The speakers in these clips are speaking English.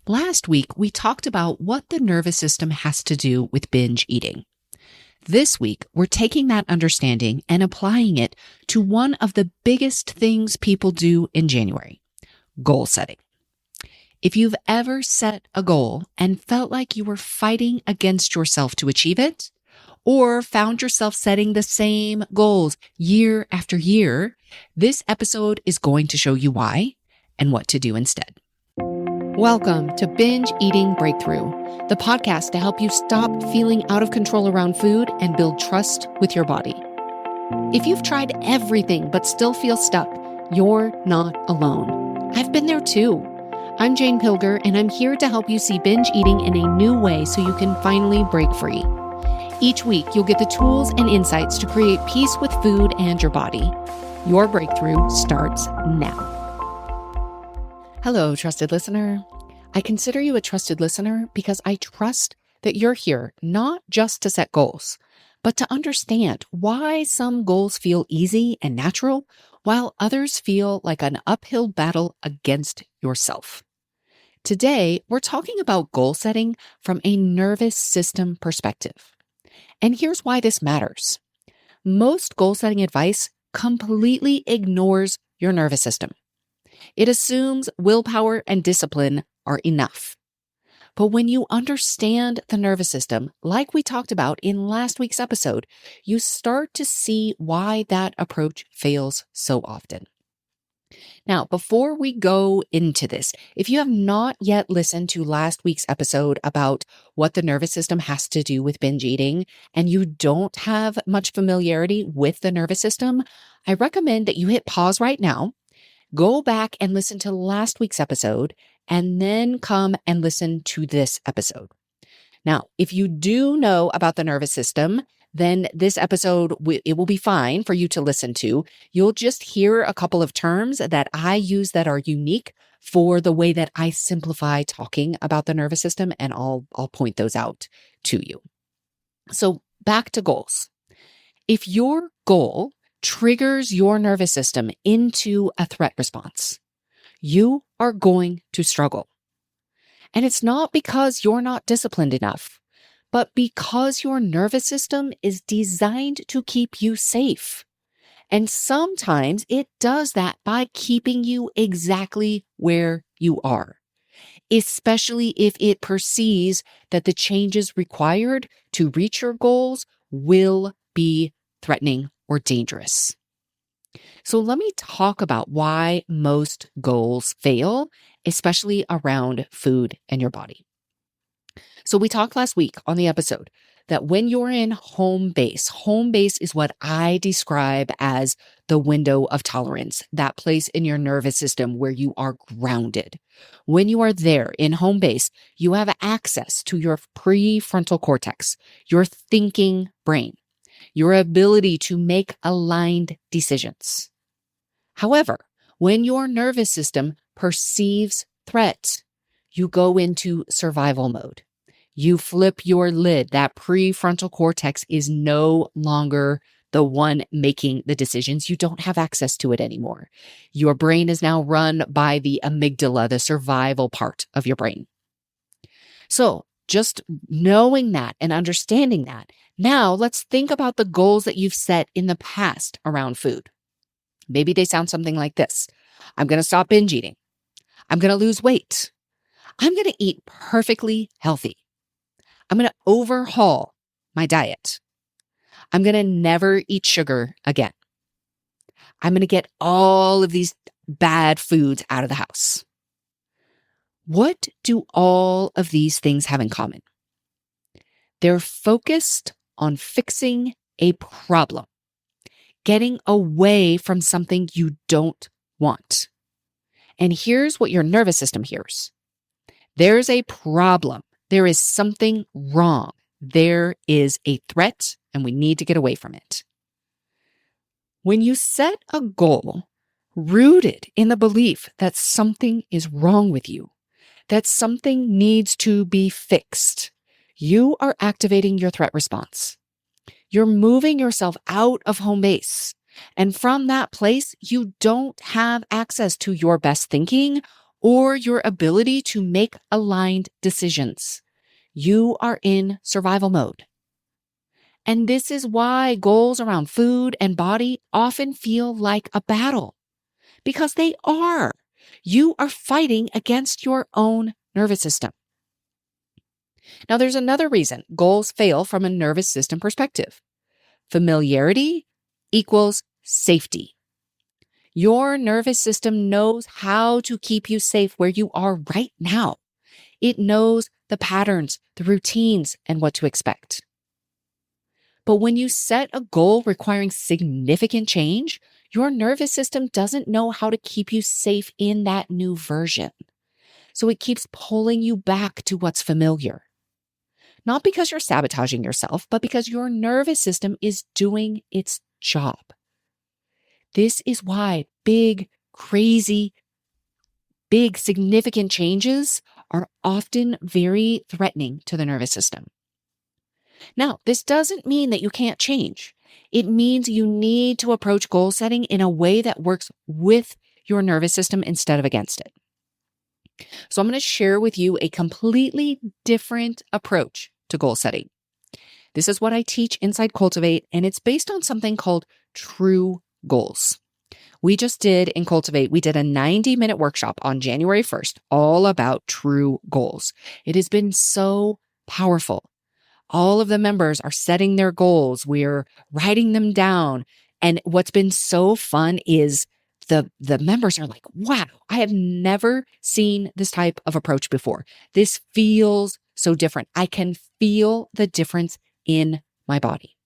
Last week, we talked about what the nervous system has to do with binge eating. This week, we're taking that understanding and applying it to one of the biggest things people do in January, goal setting. If you've ever set a goal and felt like you were fighting against yourself to achieve it, or found yourself setting the same goals year after year, this episode is going to show you why and what to do instead. Welcome to Binge Eating Breakthrough, the podcast to help you stop feeling out of control around food and build trust with your body. If you've tried everything but still feel stuck, you're not alone. I've been there too. I'm Jane Pilger, and I'm here to help you see binge eating in a new way so you can finally break free. Each week, you'll get the tools and insights to create peace with food and your body. Your breakthrough starts now. Hello, trusted listener. I consider you a trusted listener because I trust that you're here not just to set goals, but to understand why some goals feel easy and natural, while others feel like an uphill battle against yourself. Today, we're talking about goal setting from a nervous system perspective. And here's why this matters. Most goal setting advice completely ignores your nervous system. It assumes willpower and discipline are enough. But when you understand the nervous system, like we talked about in last week's episode, you start to see why that approach fails so often. Now, before we go into this, if you have not yet listened to last week's episode about what the nervous system has to do with binge eating, and you don't have much familiarity with the nervous system, I recommend that you hit pause right now. Go back and listen to last week's episode, and then come and listen to this episode. Now, if you do know about the nervous system, then this episode, it will be fine for you to listen to. You'll just hear a couple of terms that I use that are unique for the way that I simplify talking about the nervous system, and I'll point those out to you. So back to goals. If your goal triggers your nervous system into a threat response, you are going to struggle. And it's not because you're not disciplined enough, but because your nervous system is designed to keep you safe. And sometimes it does that by keeping you exactly where you are, especially if it perceives that the changes required to reach your goals will be threatening or dangerous. So let me talk about why most goals fail, especially around food and your body. So we talked last week on the episode that when you're in home base is what I describe as the window of tolerance, that place in your nervous system where you are grounded. When you are there in home base, you have access to your prefrontal cortex, your thinking brain, your ability to make aligned decisions. However, when your nervous system perceives threat, you go into survival mode. You flip your lid. That prefrontal cortex is no longer the one making the decisions. You don't have access to it anymore. Your brain is now run by the amygdala, the survival part of your brain. So just knowing that and understanding that, now let's think about the goals that you've set in the past around food. Maybe they sound something like this. I'm going to stop binge eating. I'm going to lose weight. I'm going to eat perfectly healthy. I'm going to overhaul my diet. I'm going to never eat sugar again. I'm going to get all of these bad foods out of the house. What do all of these things have in common? They're focused on fixing a problem, getting away from something you don't want. And here's what your nervous system hears. There's a problem. There is something wrong. There is a threat, and we need to get away from it. When you set a goal rooted in the belief that something is wrong with you, that something needs to be fixed, you are activating your threat response. You're moving yourself out of home base. And from that place, you don't have access to your best thinking or your ability to make aligned decisions. You are in survival mode. And this is why goals around food and body often feel like a battle, because they are. You are fighting against your own nervous system. Now, there's another reason goals fail from a nervous system perspective. Familiarity equals safety. Your nervous system knows how to keep you safe where you are right now. It knows the patterns, the routines, and what to expect. But when you set a goal requiring significant change, your nervous system doesn't know how to keep you safe in that new version. So it keeps pulling you back to what's familiar. Not because you're sabotaging yourself, but because your nervous system is doing its job. This is why big, crazy, big, significant changes are often very threatening to the nervous system. Now, this doesn't mean that you can't change. It means you need to approach goal setting in a way that works with your nervous system instead of against it. So I'm going to share with you a completely different approach to goal setting. This is what I teach inside Cultivate, and it's based on something called true goals. We just did in Cultivate, we did a 90-minute workshop on January 1st, all about true goals. It has been so powerful. All of the members are setting their goals. We're writing them down. And what's been so fun is the members are like, wow, I have never seen this type of approach before. This feels so different. I can feel the difference in my body.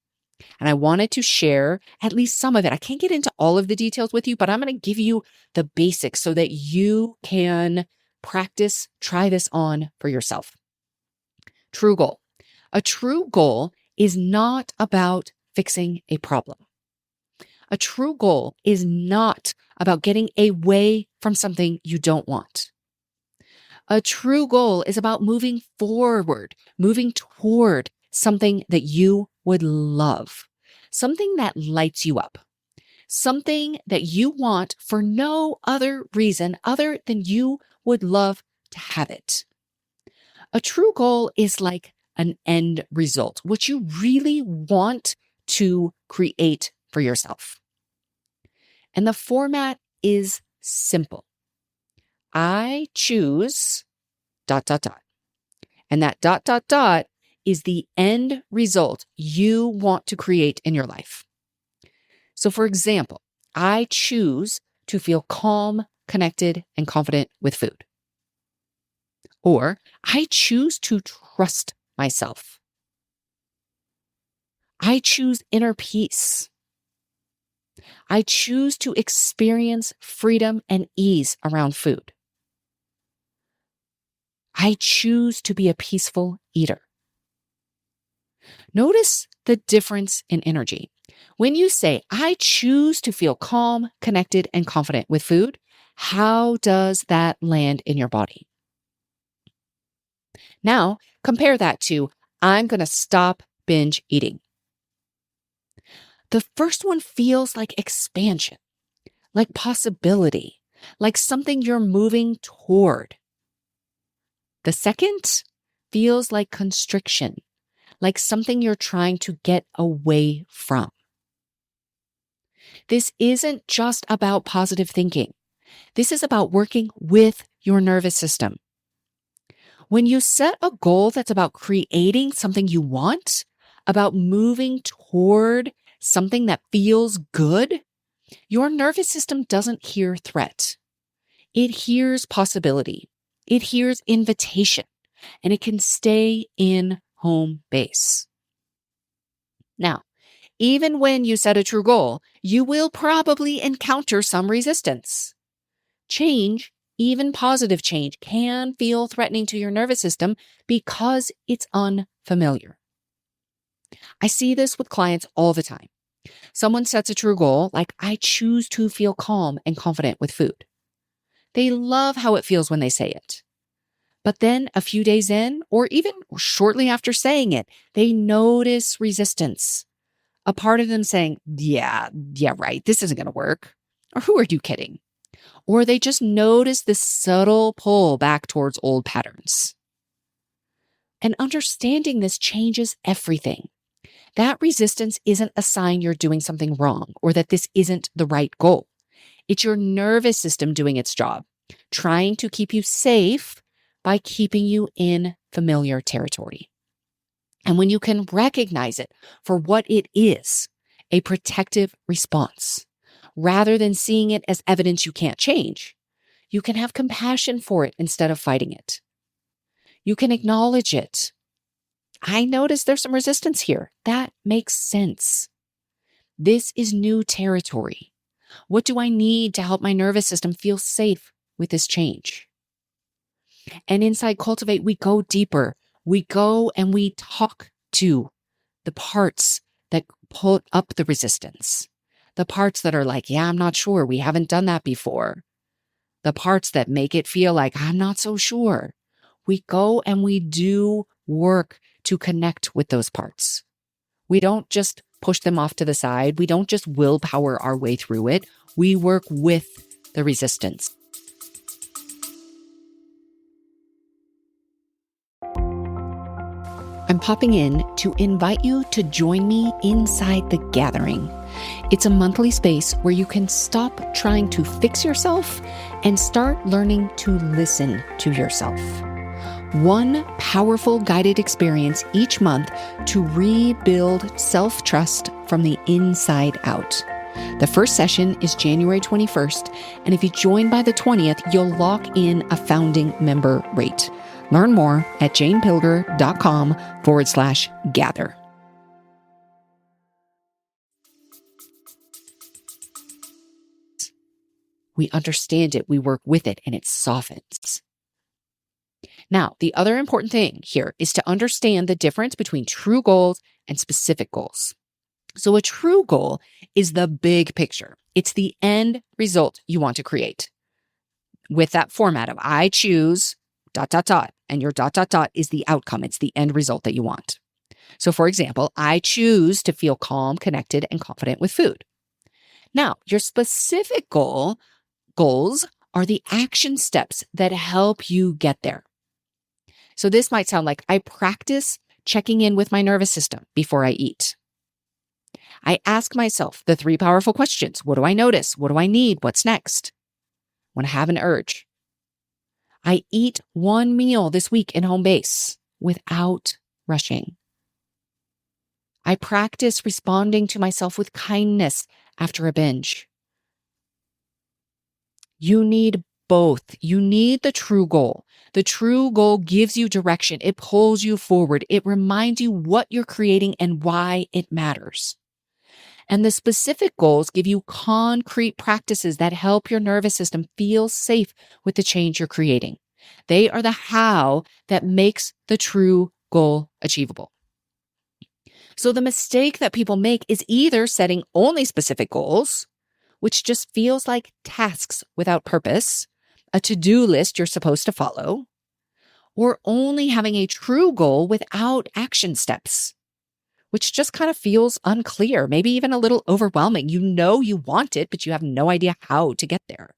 And I wanted to share at least some of it. I can't get into all of the details with you, but I'm going to give you the basics so that you can practice, try this on for yourself. True goal. A true goal is not about fixing a problem. A true goal is not about getting away from something you don't want. A true goal is about moving forward, moving toward something that you would love, something that lights you up, something that you want for no other reason other than you would love to have it. A true goal is like an end result, what you really want to create for yourself. And the format is simple. I choose ... And that ... is the end result you want to create in your life. So for example, I choose to feel calm, connected, and confident with food. Or I choose to trust myself. I choose inner peace. I choose to experience freedom and ease around food. I choose to be a peaceful eater. Notice the difference in energy. When you say, I choose to feel calm, connected, and confident with food, how does that land in your body? Now, compare that to, I'm going to stop binge eating. The first one feels like expansion, like possibility, like something you're moving toward. The second feels like constriction, like something you're trying to get away from. This isn't just about positive thinking. This is about working with your nervous system. When you set a goal that's about creating something you want, about moving toward something that feels good, your nervous system doesn't hear threat. It hears possibility. It hears invitation, and it can stay in home base. Now, even when you set a true goal, you will probably encounter some resistance. Change, even positive change, can feel threatening to your nervous system because it's unfamiliar. I see this with clients all the time. Someone sets a true goal, like I choose to feel calm and confident with food. They love how it feels when they say it. But then a few days in, or even shortly after saying it, they notice resistance. A part of them saying, yeah, right, this isn't going to work. Or who are you kidding? or they just notice this subtle pull back towards old patterns. And understanding this changes everything. That resistance isn't a sign you're doing something wrong or that this isn't the right goal. It's your nervous system doing its job, trying to keep you safe by keeping you in familiar territory. And when you can recognize it for what it is, a protective response, rather than seeing it as evidence you can't change, you can have compassion for it instead of fighting it. You can acknowledge it. I notice there's some resistance here. That makes sense. This is new territory. What do I need to help my nervous system feel safe with this change? And inside Cultivate, we go deeper. We go and we talk to the parts that put up the resistance, the parts that are like, yeah, I'm not sure. We haven't done that before. The parts that make it feel like I'm not so sure. We go and we do work to connect with those parts. We don't just push them off to the side. We don't just willpower our way through it. We work with the resistance. I'm popping in to invite you to join me inside the gathering. It's a monthly space where you can stop trying to fix yourself and start learning to listen to yourself. One powerful guided experience each month to rebuild self-trust from the inside out. The first session is January 21st, and if you join by the 20th, you'll lock in a founding member rate. Learn more at janepilger.com/gather. We understand it, we work with it, and it softens. Now, the other important thing here is to understand the difference between true goals and specific goals. So a true goal is the big picture. It's the end result you want to create. With that format of I choose ... and your ... is the outcome. It's the end result that you want. So for example, I choose to feel calm, connected, and confident with food. Now, your specific goals are the action steps that help you get there. So this might sound like I practice checking in with my nervous system before I eat. I ask myself the 3 powerful questions. What do I notice? What do I need? What's next? When I have an urge. I eat 1 meal this week in home base without rushing. I practice responding to myself with kindness after a binge. You need both. You need the true goal. The true goal gives you direction. It pulls you forward. It reminds you what you're creating and why it matters. And the specific goals give you concrete practices that help your nervous system feel safe with the change you're creating. They are the how that makes the true goal achievable. So the mistake that people make is either setting only specific goals, which just feels like tasks without purpose, a to-do list you're supposed to follow, or only having a true goal without action steps, which just kind of feels unclear, maybe even a little overwhelming. You know you want it, but you have no idea how to get there.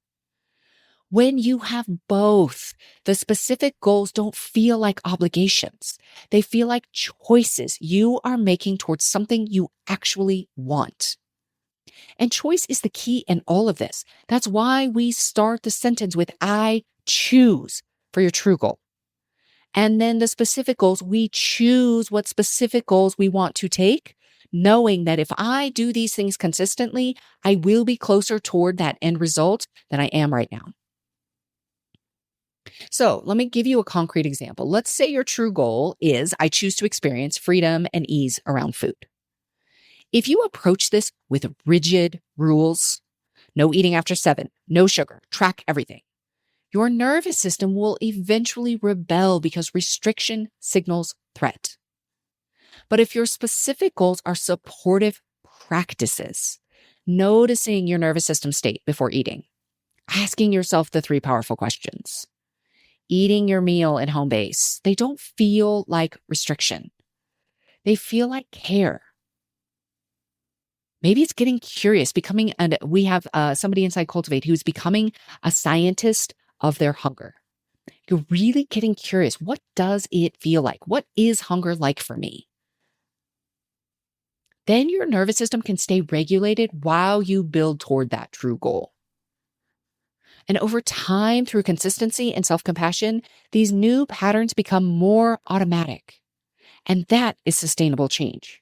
When you have both, the specific goals don't feel like obligations. They feel like choices you are making towards something you actually want. And choice is the key in all of this. That's why we start the sentence with I choose for your true goal. And then the specific goals, we choose what specific goals we want to take, knowing that if I do these things consistently, I will be closer toward that end result than I am right now. So let me give you a concrete example. Let's say your true goal is I choose to experience freedom and ease around food. If you approach this with rigid rules, no eating after 7, no sugar, track everything, your nervous system will eventually rebel because restriction signals threat. But if your specific goals are supportive practices, noticing your nervous system state before eating, asking yourself the 3 powerful questions, eating your meal at home base, they don't feel like restriction. They feel like care. Maybe it's getting curious, becoming, and we have somebody inside Cultivate who's becoming a scientist of their hunger. You're really getting curious. What does it feel like? What is hunger like for me? Then your nervous system can stay regulated while you build toward that true goal. And over time, through consistency and self-compassion, these new patterns become more automatic. And that is sustainable change,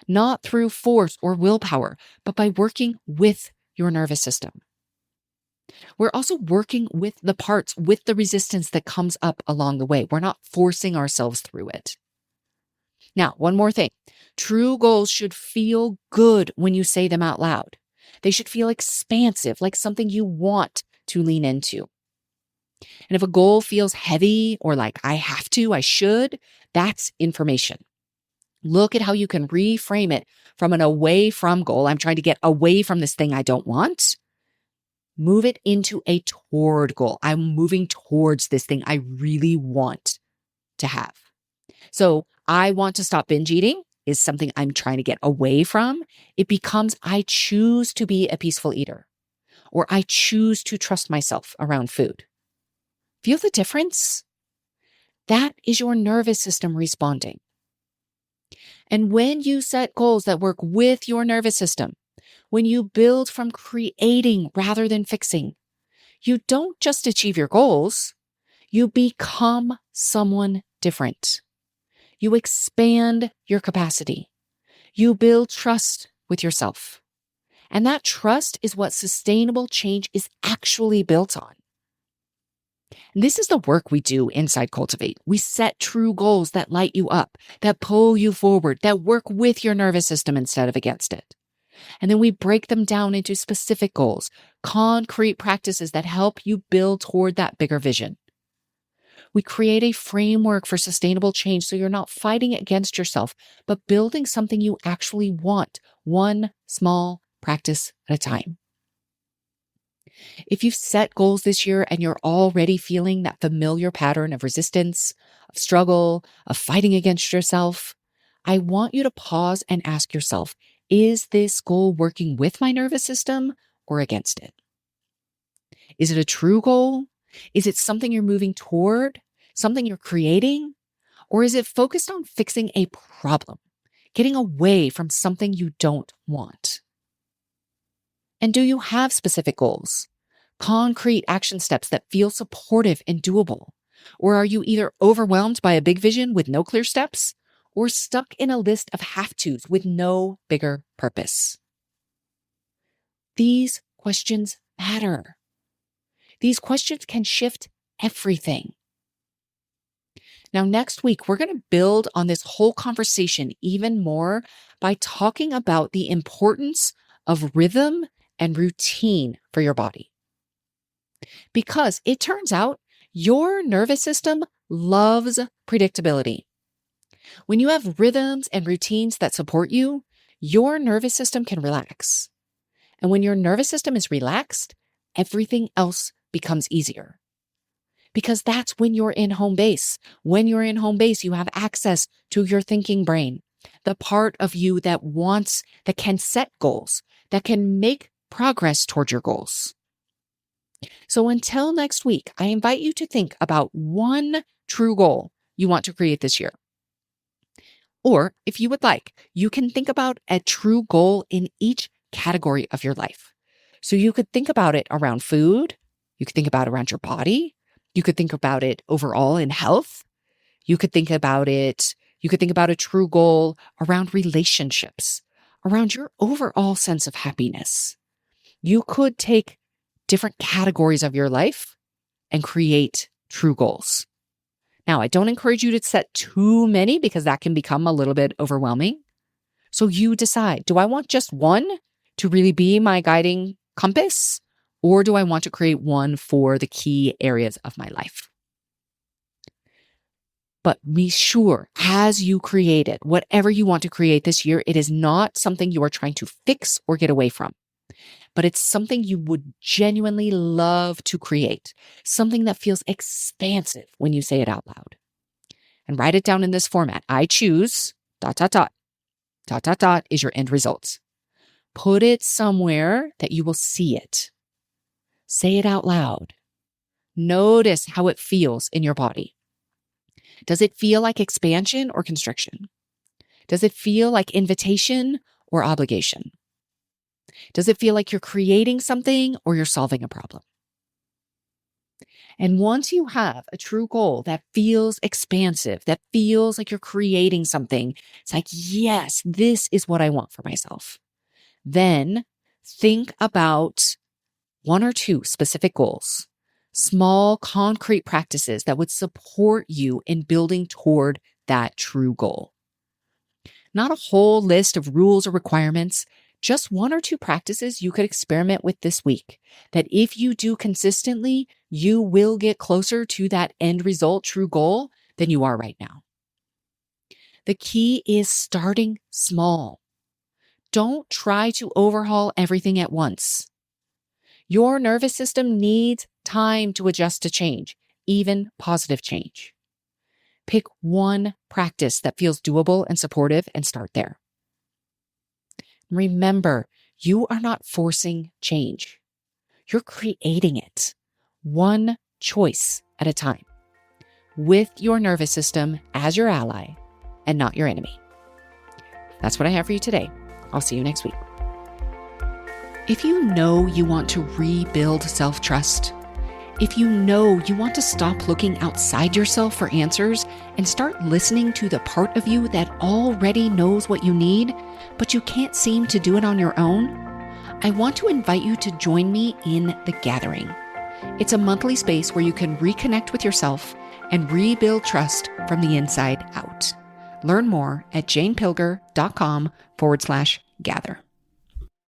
not through force or willpower, but by working with your nervous system. We're also working with the parts, with the resistance that comes up along the way. We're not forcing ourselves through it. Now, one more thing. True goals should feel good when you say them out loud. They should feel expansive, like something you want to lean into. And if a goal feels heavy or like I have to, I should, that's information. Look at how you can reframe it from an away from goal. I'm trying to get away from this thing I don't want. Move it into a toward goal. I'm moving towards this thing I really want to have. So I want to stop binge eating is something I'm trying to get away from. It becomes I choose to be a peaceful eater, or I choose to trust myself around food. Feel the difference? That is your nervous system responding. And when you set goals that work with your nervous system, when you build from creating rather than fixing, you don't just achieve your goals, you become someone different. You expand your capacity. You build trust with yourself. And that trust is what sustainable change is actually built on. And this is the work we do inside Cultivate. We set true goals that light you up, that pull you forward, that work with your nervous system instead of against it. And then we break them down into specific goals, concrete practices that help you build toward that bigger vision. We create a framework for sustainable change so you're not fighting against yourself, but building something you actually want, one small practice at a time. If you've set goals this year and you're already feeling that familiar pattern of resistance, of struggle, of fighting against yourself, I want you to pause and ask yourself, is this goal working with my nervous system or against it? Is it a true goal? Is it something you're moving toward? Something you're creating? Or is it focused on fixing a problem, getting away from something you don't want? And do you have specific goals, concrete action steps that feel supportive and doable? Or are you either overwhelmed by a big vision with no clear steps, or stuck in a list of have-tos with no bigger purpose? These questions matter. These questions can shift everything. Now, next week, we're going to build on this whole conversation even more by talking about the importance of rhythm and routine for your body. Because it turns out your nervous system loves predictability. When you have rhythms and routines that support you, your nervous system can relax. And when your nervous system is relaxed, everything else becomes easier. Because that's when you're in home base. When you're in home base, you have access to your thinking brain, the part of you that can set goals, that can make progress toward your goals. So until next week, I invite you to think about one true goal you want to create this year. Or if you would like, you can think about a true goal in each category of your life. So you could think about it around food. You could think about it around your body. You could think about it overall in health. You could think about a true goal around relationships, around your overall sense of happiness. You could take different categories of your life and create true goals. Now, I don't encourage you to set too many because that can become a little bit overwhelming. So you decide, do I want just one to really be my guiding compass? Or do I want to create one for the key areas of my life? But be sure, as you create it, whatever you want to create this year, it is not something you are trying to fix or get away from, but it's something you would genuinely love to create, something that feels expansive when you say it out loud. And write it down in this format. I choose ... is your end results. Put it somewhere that you will see it. Say it out loud. Notice how it feels in your body. Does it feel like expansion or constriction? Does it feel like invitation or obligation? Does it feel like you're creating something or you're solving a problem? And once you have a true goal that feels expansive, that feels like you're creating something, it's like, yes, this is what I want for myself. Then think about 1 or 2 specific goals, small concrete practices that would support you in building toward that true goal. Not a whole list of rules or requirements, just 1 or 2 practices you could experiment with this week that if you do consistently, you will get closer to that end result, true goal, than you are right now. The key is starting small. Don't try to overhaul everything at once. Your nervous system needs time to adjust to change, even positive change. Pick one practice that feels doable and supportive and start there. Remember, you are not forcing change. You're creating it, one choice at a time, with your nervous system as your ally and not your enemy. That's what I have for you today. I'll see you next week. If you know you want to rebuild self-trust, if you know you want to stop looking outside yourself for answers and start listening to the part of you that already knows what you need, but you can't seem to do it on your own, I want to invite you to join me in The Gathering. It's a monthly space where you can reconnect with yourself and rebuild trust from the inside out. Learn more at janepilger.com/gather.